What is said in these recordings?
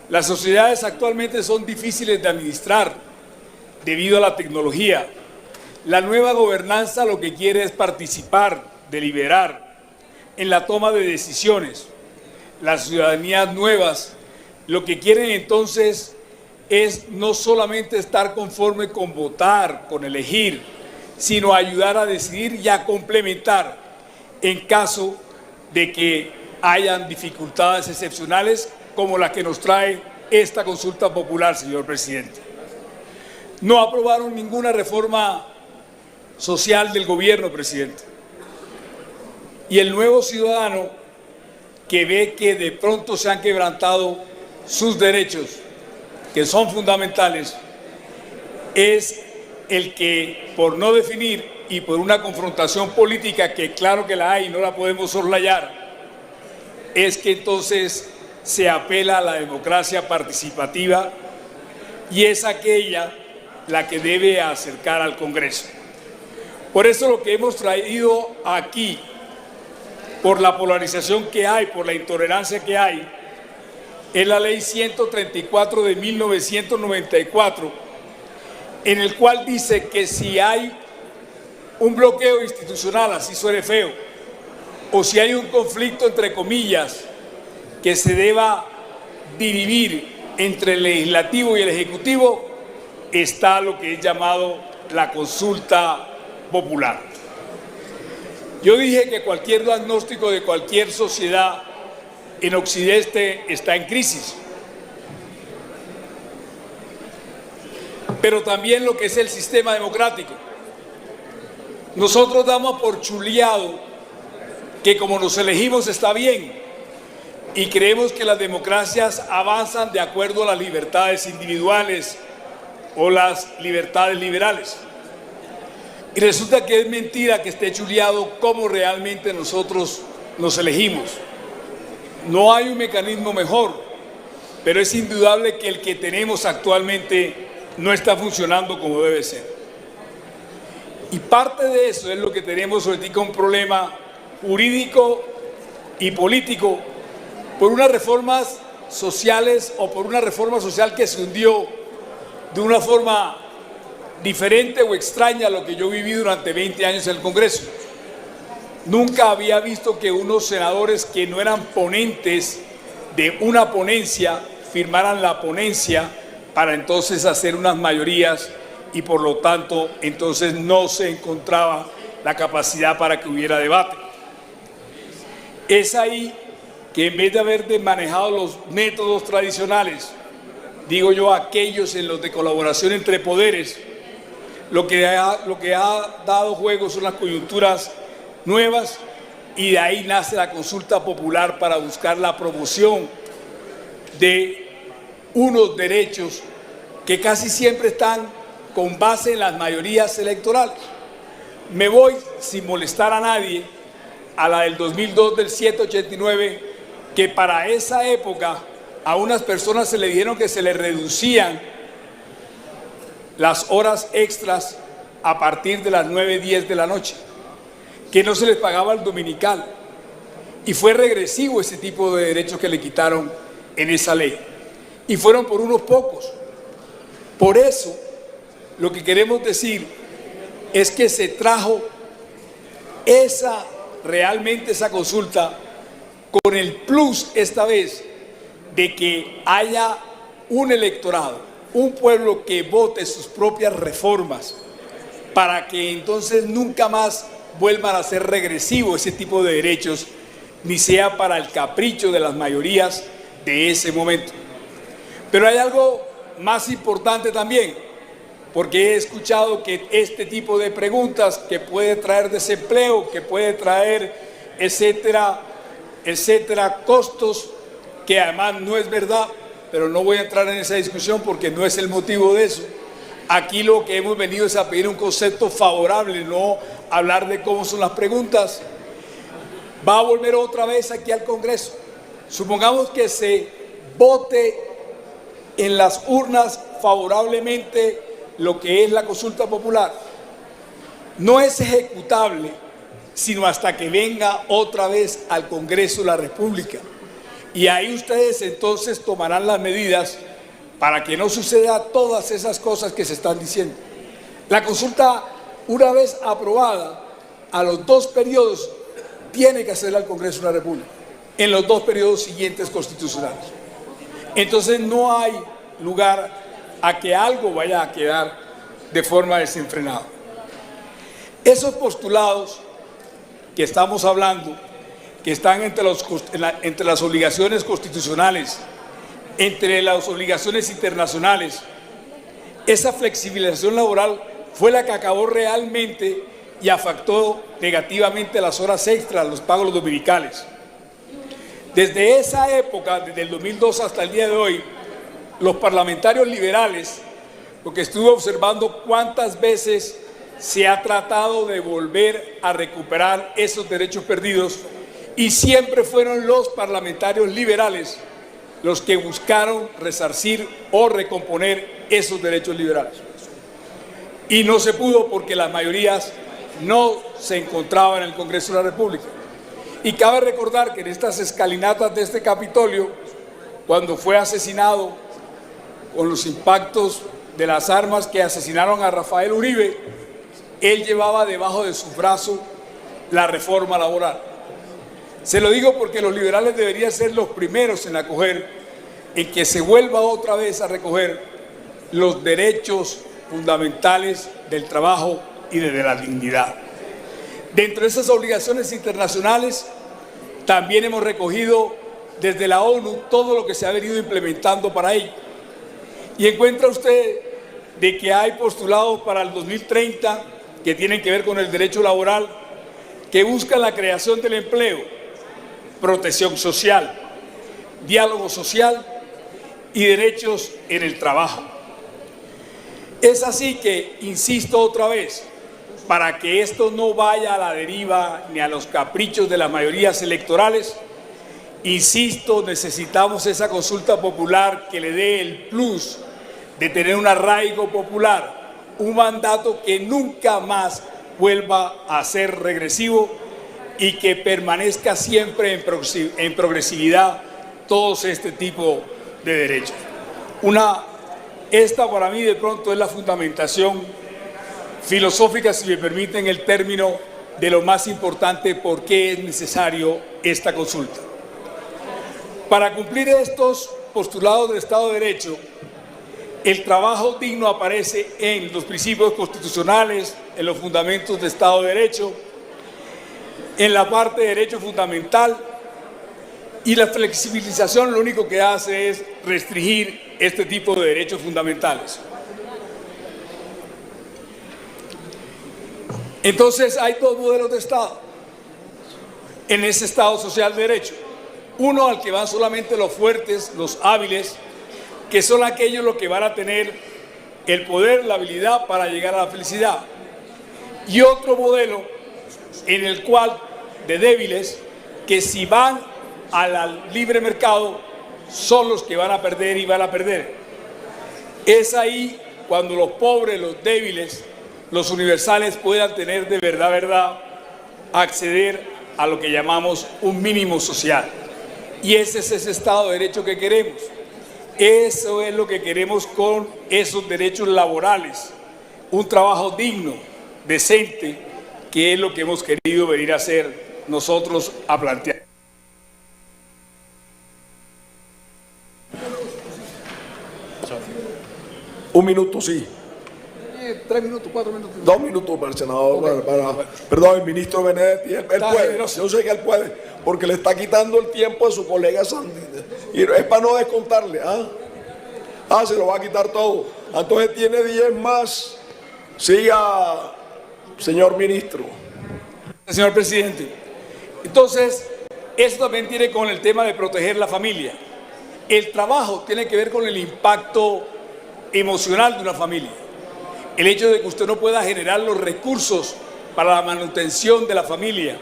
Las sociedades actualmente son difíciles de administrar debido a la tecnología. La nueva gobernanza lo que quiere es participar, deliberar en la toma de decisiones. Las ciudadanías nuevas lo que quieren entonces es no solamente estar conforme con votar, con elegir, sino ayudar a decidir y a complementar en caso de que hayan dificultades excepcionales como la que nos trae esta consulta popular, señor presidente. No aprobaron ninguna reforma social del gobierno, presidente. Y el nuevo ciudadano que ve que de pronto se han quebrantado sus derechos, que son fundamentales, es el que, por no definir y por una confrontación política, que claro que la hay y no la podemos soslayar, es que entonces se apela a la democracia participativa y es aquella la que debe acercar al Congreso. Por eso lo que hemos traído aquí, por la polarización que hay, por la intolerancia que hay, es la Ley 134 de 1994, en el cual dice que si hay un bloqueo institucional, así suene feo, o si hay un conflicto entre comillas que se deba dirimir entre el legislativo y el ejecutivo, está lo que es llamado la consulta popular. Yo dije que cualquier diagnóstico de cualquier sociedad en Occidente está en crisis, pero también lo que es el sistema democrático. Nosotros damos por chuleado que como nos elegimos está bien y creemos que las democracias avanzan de acuerdo a las libertades individuales o las libertades liberales. Y resulta que es mentira que esté chuleado cómo realmente nosotros nos elegimos. No hay un mecanismo mejor, pero es indudable que el que tenemos actualmente no está funcionando como debe ser. Y parte de eso es lo que tenemos ahorita, un problema jurídico y político por unas reformas sociales o por una reforma social que se hundió de una forma diferente o extraña a lo que yo viví durante 20 años en el Congreso. Nunca había visto que unos senadores que no eran ponentes de una ponencia firmaran la ponencia para entonces hacer unas mayorías y por lo tanto entonces no se encontraba la capacidad para que hubiera debate. Es ahí que en vez de haber manejado los métodos tradicionales, digo yo aquellos en los de colaboración entre poderes, lo que ha dado juego son las coyunturas nuevas y de ahí nace la consulta popular para buscar la promoción de unos derechos que casi siempre están con base en las mayorías electorales. Me voy, sin molestar a nadie, a la del 2002 del 789, que para esa época a unas personas se le dijeron que se les reducían las horas extras a partir de las 9:10 de la noche, que no se les pagaba el dominical, y fue regresivo ese tipo de derechos que le quitaron en esa ley, y fueron por unos pocos. Por eso, lo que queremos decir es que se trajo realmente esa consulta con el plus esta vez de que haya un electorado, un pueblo que vote sus propias reformas para que entonces nunca más vuelvan a ser regresivos ese tipo de derechos, ni sea para el capricho de las mayorías de ese momento. Pero hay algo más importante también, porque he escuchado que este tipo de preguntas que puede traer desempleo, que puede traer, etcétera, etcétera, costos, que además no es verdad, pero no voy a entrar en esa discusión porque no es el motivo de eso. Aquí lo que hemos venido es a pedir un concepto favorable, no hablar de cómo son las preguntas. Va a volver otra vez aquí al Congreso. Supongamos que se vote en las urnas favorablemente lo que es la consulta popular. No es ejecutable sino hasta que venga otra vez al Congreso de la República. Y ahí ustedes entonces tomarán las medidas para que no suceda todas esas cosas que se están diciendo. La consulta, una vez aprobada, a los 2 periodos, tiene que hacerla al Congreso de la República, en los 2 periodos siguientes constitucionales. Entonces no hay lugar a que algo vaya a quedar de forma desenfrenada. Esos postulados que estamos hablando, que están entre las obligaciones constitucionales, entre las obligaciones internacionales, esa flexibilización laboral fue la que acabó realmente y afectó negativamente las horas extras, los pagos dominicales. Desde esa época, desde el 2002 hasta el día de hoy, los parlamentarios liberales, lo que estuve observando cuántas veces se ha tratado de volver a recuperar esos derechos perdidos, y siempre fueron los parlamentarios liberales los que buscaron resarcir o recomponer esos derechos liberales. Y no se pudo porque las mayorías no se encontraban en el Congreso de la República. Y cabe recordar que en estas escalinatas de este Capitolio, cuando fue asesinado con los impactos de las armas que asesinaron a Rafael Uribe, él llevaba debajo de su brazo la reforma laboral. Se lo digo porque los liberales deberían ser los primeros en acoger, en que se vuelva otra vez a recoger los derechos fundamentales del trabajo y de la dignidad. Dentro de esas obligaciones internacionales, también hemos recogido desde la ONU todo lo que se ha venido implementando para ello. Y encuentra usted de que hay postulados para el 2030 que tienen que ver con el derecho laboral, que buscan la creación del empleo, protección social, diálogo social y derechos en el trabajo. Es así que, insisto otra vez, para que esto no vaya a la deriva ni a los caprichos de las mayorías electorales, insisto, necesitamos esa consulta popular que le dé el plus de tener un arraigo popular, un mandato que nunca más vuelva a ser regresivo y que permanezca siempre en progresividad todos este tipo de derechos. Esta para mí de pronto es la fundamentación filosófica, si me permiten el término, de lo más importante, por qué es necesario esta consulta. Para cumplir estos postulados del Estado de Derecho, el trabajo digno aparece en los principios constitucionales, en los fundamentos de Estado de Derecho, en la parte de derecho fundamental, y la flexibilización lo único que hace es restringir este tipo de derechos fundamentales. Entonces hay 2 modelos de Estado en ese Estado social de derecho. Uno al que van solamente los fuertes, los hábiles, que son aquellos los que van a tener el poder, la habilidad para llegar a la felicidad. Y otro modelo en el cual de débiles, que si van al libre mercado son los que van a perder y van a perder. Es ahí cuando los pobres, los débiles, los universales puedan tener de verdad acceder a lo que llamamos un mínimo social. Y ese es ese Estado de Derecho que queremos. Eso es lo que queremos con esos derechos laborales, un trabajo digno, decente, que es lo que hemos querido venir a hacer nosotros a plantear. Un minuto, sí. 3 minutos, 4 minutos. 2 minutos para el senador, perdón, el ministro Benedetti, él puede, yo sé que él puede, porque le está quitando el tiempo a su colega Sandy, y es para no descontarle, se lo va a quitar todo, entonces tiene 10 más, siga, señor ministro. Señor presidente, entonces, esto también tiene con el tema de proteger la familia. El trabajo tiene que ver con el impacto emocional de una familia. El hecho de que usted no pueda generar los recursos para la manutención de la familia,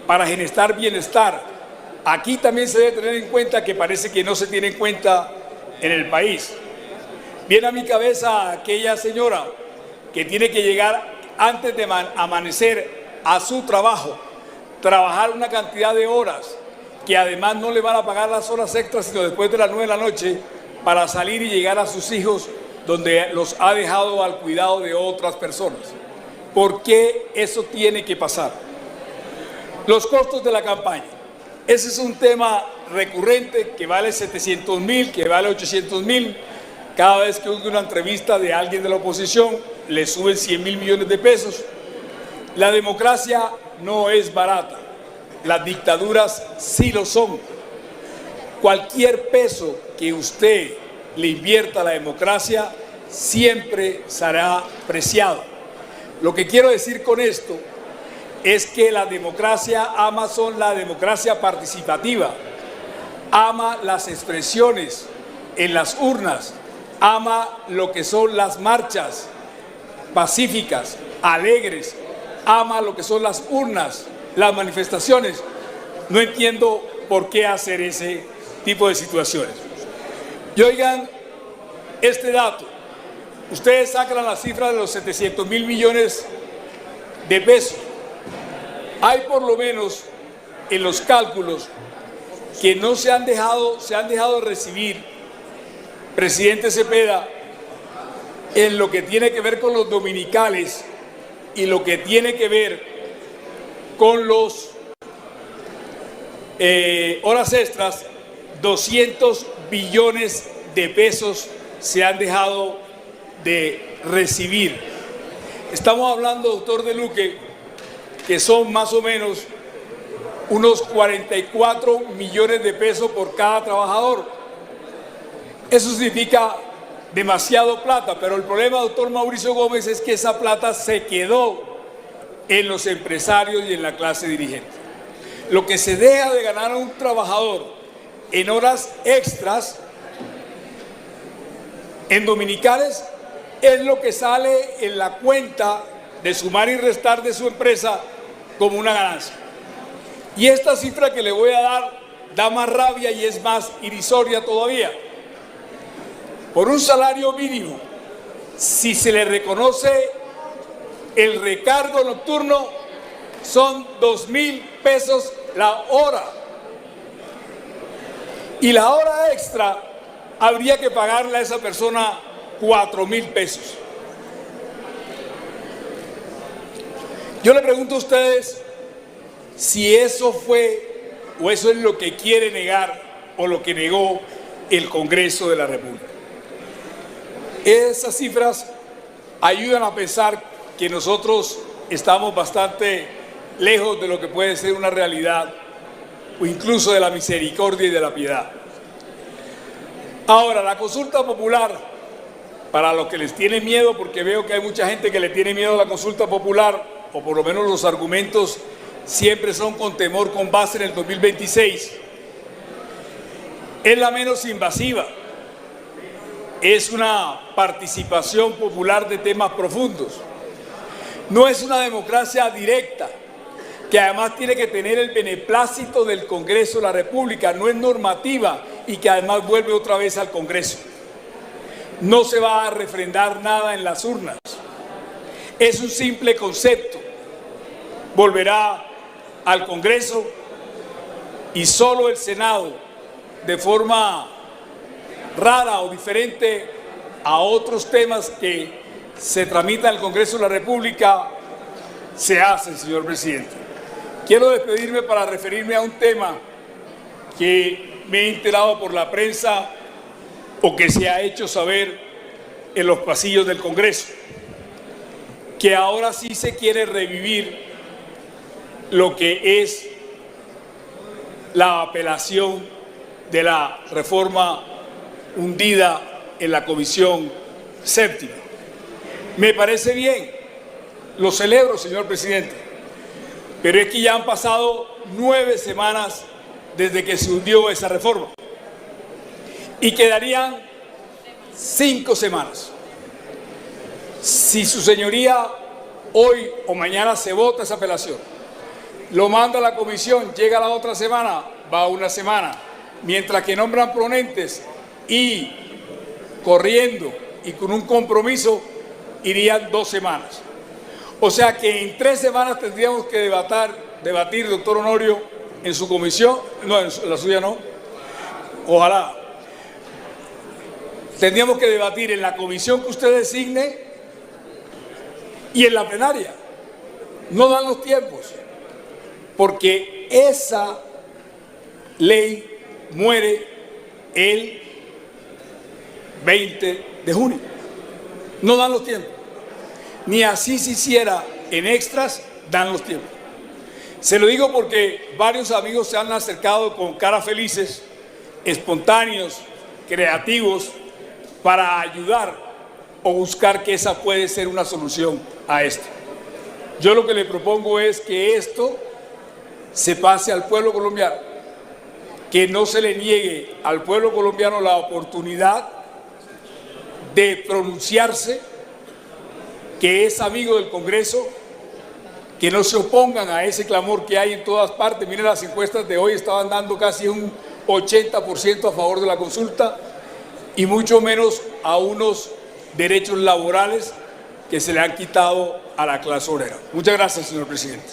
para generar bienestar. Aquí también se debe tener en cuenta, que parece que no se tiene en cuenta en el país. Viene a mi cabeza aquella señora que tiene que llegar antes de amanecer a su trabajo, trabajar una cantidad de horas que además no le van a pagar las horas extras sino después de las 9 de la noche para salir y llegar a sus hijos donde los ha dejado al cuidado de otras personas. ¿Por qué eso tiene que pasar? Los costos de la campaña. Ese es un tema recurrente que vale 700.000, que vale 800.000. Cada vez que hubo una entrevista de alguien de la oposición, le suben 100.000 millones de pesos. La democracia no es barata. Las dictaduras sí lo son. Cualquier peso que usted le invierta a la democracia siempre será preciado. Lo que quiero decir con esto es que la democracia ama son la democracia participativa, ama las expresiones en las urnas, ama lo que son las marchas pacíficas, alegres, ama lo que son las urnas, las manifestaciones. No entiendo por qué hacer ese tipo de situaciones. Y oigan este dato. Ustedes sacan la cifra de los 700.000 millones de pesos. Hay por lo menos en los cálculos que no se han dejado de recibir, presidente Cepeda, en lo que tiene que ver con los dominicales y lo que tiene que ver con los horas extras. 200 billones de pesos se han dejado de recibir. Estamos hablando, doctor De Luque, que son más o menos unos 44 millones de pesos por cada trabajador. Eso significa demasiado plata, pero el problema, doctor Mauricio Gómez, es que esa plata se quedó en los empresarios y en la clase dirigente. Lo que se deja de ganar a un trabajador en horas extras, en dominicales, es lo que sale en la cuenta de sumar y restar de su empresa como una ganancia. Y esta cifra que le voy a dar da más rabia y es más irrisoria todavía. Por un salario mínimo, si se le reconoce el recargo nocturno, son 2.000 pesos la hora. Y la hora extra habría que pagarle a esa persona 4.000 pesos. Yo le pregunto a ustedes si eso fue o eso es lo que quiere negar o lo que negó el Congreso de la República. Esas cifras ayudan a pensar que nosotros estamos bastante lejos de lo que puede ser una realidad o incluso de la misericordia y de la piedad. Ahora, la consulta popular, para los que les tiene miedo, porque veo que hay mucha gente que le tiene miedo a la consulta popular, o por lo menos los argumentos siempre son con temor, con base en el 2026, es la menos invasiva. Es una participación popular de temas profundos. No es una democracia directa, que además tiene que tener el beneplácito del Congreso de la República, no es normativa y que además vuelve otra vez al Congreso. No se va a refrendar nada en las urnas. Es un simple concepto. Volverá al Congreso y solo el Senado, de forma rara o diferente a otros temas que se tramitan en el Congreso de la República, se hace, señor presidente. Quiero despedirme para referirme a un tema que me he enterado por la prensa o que se ha hecho saber en los pasillos del Congreso, que ahora sí se quiere revivir lo que es la apelación de la reforma hundida en la Comisión Séptima. Me parece bien, lo celebro, señor presidente, pero es que ya han pasado 9 semanas desde que se hundió esa reforma y quedarían 5 semanas. Si su señoría hoy o mañana se vota esa apelación, lo manda a la comisión, llega la otra semana, va una semana, mientras que nombran ponentes y corriendo y con un compromiso irían 2 semanas. O sea que en 3 semanas tendríamos que debatir, doctor Honorio, en su comisión, no, en la suya no, ojalá. Tendríamos que debatir en la comisión que usted designe y en la plenaria. No dan los tiempos, porque esa ley muere el 20 de junio. No dan los tiempos. Ni así se hiciera en extras, dan los tiempos. Se lo digo porque varios amigos se han acercado con caras felices, espontáneos, creativos, para ayudar o buscar que esa puede ser una solución a esto. Yo lo que le propongo es que esto se pase al pueblo colombiano, que no se le niegue al pueblo colombiano la oportunidad de pronunciarse, que es amigo del Congreso, que no se opongan a ese clamor que hay en todas partes. Miren, las encuestas de hoy estaban dando casi un 80% a favor de la consulta y mucho menos a unos derechos laborales que se le han quitado a la clase obrera. Muchas gracias, señor presidente.